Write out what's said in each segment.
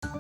Hello,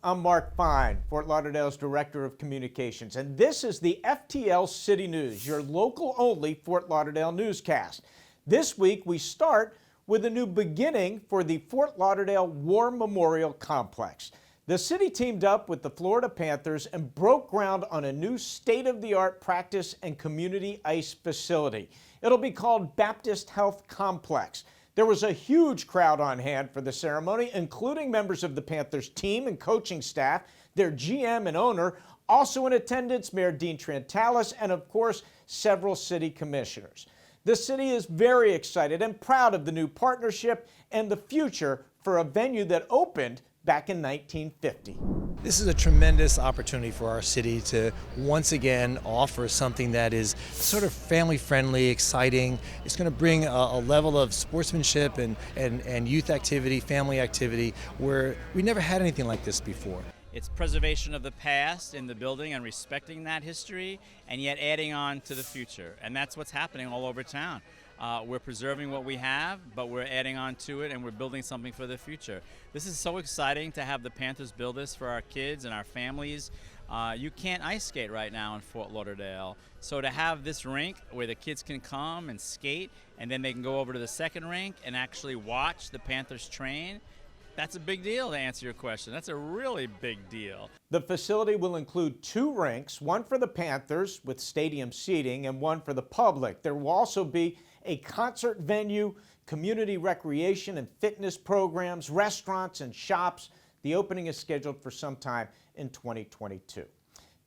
I'm Mark Fine, Fort Lauderdale's Director of Communications, and this is the FTL City News, your local-only Fort Lauderdale newscast. This week, we start with a new beginning for the Fort Lauderdale War Memorial Complex. The city teamed up with the Florida Panthers and broke ground on a new state-of-the-art practice and community ice facility. It'll be called Baptist Health Complex. There was a huge crowd on hand for the ceremony, including members of the Panthers team and coaching staff, their GM and owner, also in attendance, Mayor Dean Trantalis, and of course, several city commissioners. The city is very excited and proud of the new partnership and the future for a venue that opened back in 1950. This is a tremendous opportunity for our city to once again offer something that is sort of family-friendly, exciting. It's going to bring a level of sportsmanship and youth activity, family activity, where we never had anything like this before. It's preservation of the past in the building and respecting that history, and yet adding on to the future. And that's what's happening all over town. We're preserving what we have, but we're adding on to it, and we're building something for the future. This is so exciting to have the Panthers build this for our kids and our families. You can't ice skate right now in Fort Lauderdale. So to have this rink where the kids can come and skate, and then they can go over to the second rink and actually watch the Panthers train, that's a big deal, to answer your question. That's a really big deal. The facility will include 2 rinks, one for the Panthers with stadium seating and one for the public. There will also be a concert venue, community recreation and fitness programs, restaurants and shops. The opening is scheduled for sometime in 2022.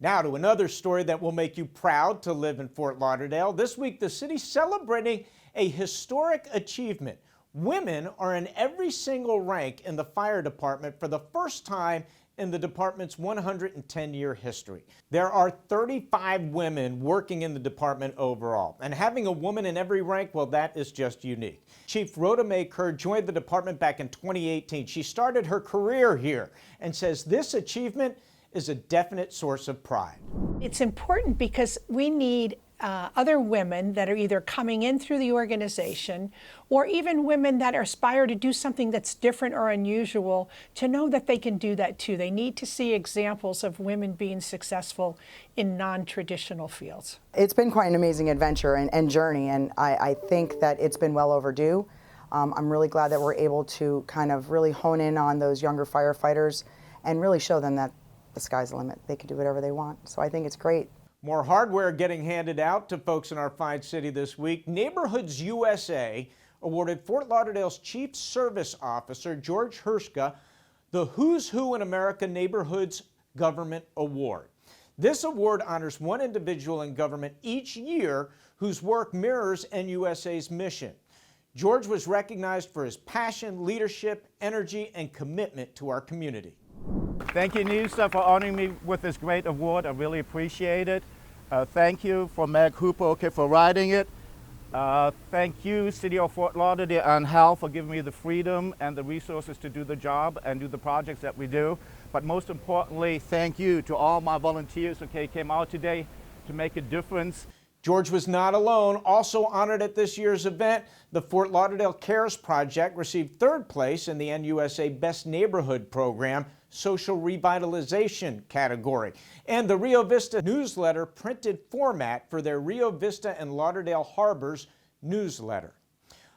Now to another story that will make you proud to live in Fort Lauderdale. This week, the city's celebrating a historic achievement. Women are in every single rank in the fire department for the first time in the department's 110-year history. There are 35 women working in the department overall, and having a woman in every rank, well, that is just unique. Chief Rhoda May Kerr joined the department back in 2018. She started her career here and says this achievement is a definite source of pride. It's important because we need other women that are either coming in through the organization or even women that aspire to do something that's different or unusual to know that they can do that too. They need to see examples of women being successful in non-traditional fields. It's been quite an amazing adventure and journey, and I think that it's been well overdue. I'm really glad that we're able to kind of really hone in on those younger firefighters and really show them that the sky's the limit. They can do whatever they want. So I think it's great. More hardware getting handed out to folks in our fine city this week. Neighborhoods USA awarded Fort Lauderdale's Chief Service Officer, George Hershka, the Who's Who in America Neighborhoods Government Award. This award honors one individual in government each year whose work mirrors NUSA's mission. George was recognized for his passion, leadership, energy, and commitment to our community. Thank you, NUSA, for honoring me with this great award. I really appreciate it. Thank you for Meg Hooper for writing it. Thank you, City of Fort Lauderdale and Hal, for giving me the freedom and the resources to do the job and do the projects that we do. But most importantly, thank you to all my volunteers who came out today to make a difference. George was not alone. Also honored at this year's event, the Fort Lauderdale Cares Project received 3rd place in the NUSA Best Neighborhood Program Social Revitalization category, and the Rio Vista newsletter printed format for their Rio Vista and Lauderdale Harbors newsletter.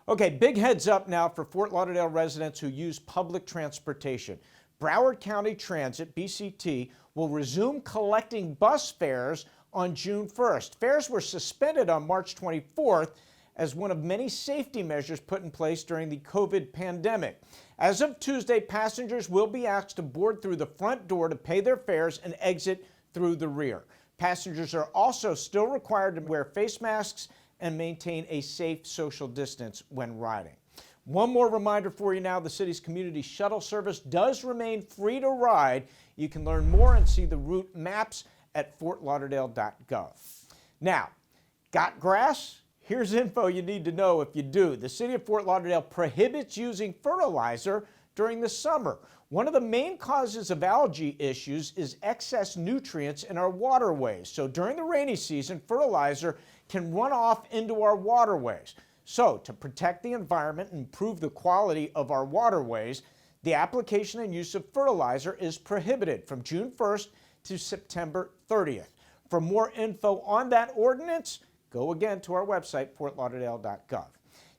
Okay, big heads up now for Fort Lauderdale residents who use public transportation. Broward County Transit, BCT, will resume collecting bus fares on June 1st. Fares were suspended on March 24th as one of many safety measures put in place during the COVID pandemic. As of Tuesday, passengers will be asked to board through the front door to pay their fares and exit through the rear. Passengers are also still required to wear face masks and maintain a safe social distance when riding. One more reminder for you now, the city's community shuttle service does remain free to ride. You can learn more and see the route maps at fortlauderdale.gov. Now, got grass? Here's info you need to know if you do. The city of Fort Lauderdale prohibits using fertilizer during the summer. One of the main causes of algae issues is excess nutrients in our waterways. So during the rainy season, fertilizer can run off into our waterways. So to protect the environment and improve the quality of our waterways, the application and use of fertilizer is prohibited from June 1st to September 30th. For more info on that ordinance, go again to our website, fortlauderdale.gov.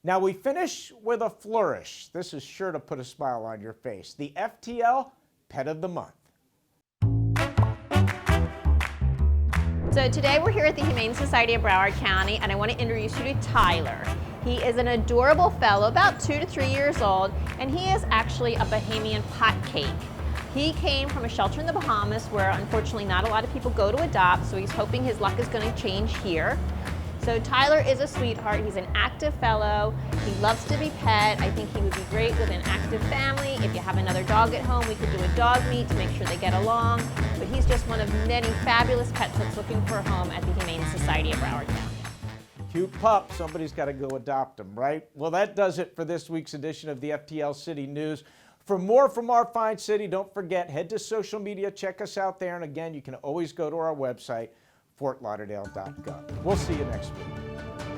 Now we finish with a flourish. This is sure to put a smile on your face. The FTL Pet of the Month. So today we're here at the Humane Society of Broward County, and I want to introduce you to Tyler. He is an adorable fellow, about 2 to 3 years old, and he is actually a Bahamian potcake. He came from a shelter in the Bahamas where unfortunately not a lot of people go to adopt, so he's hoping his luck is going to change here. So Tyler is a sweetheart. He's an active fellow. He loves to be pet. I think he would be great with an active family. If you have another dog at home, we could do a dog meet to make sure they get along. But he's just one of many fabulous pets that's looking for a home at the Humane Society of Broward County. Cute pup, somebody's got to go adopt him, right? Well, that does it for this week's edition of the FTL City News. For more from our fine city, don't forget, head to social media, check us out there. And again, you can always go to our website, fortlauderdale.gov. We'll see you next week.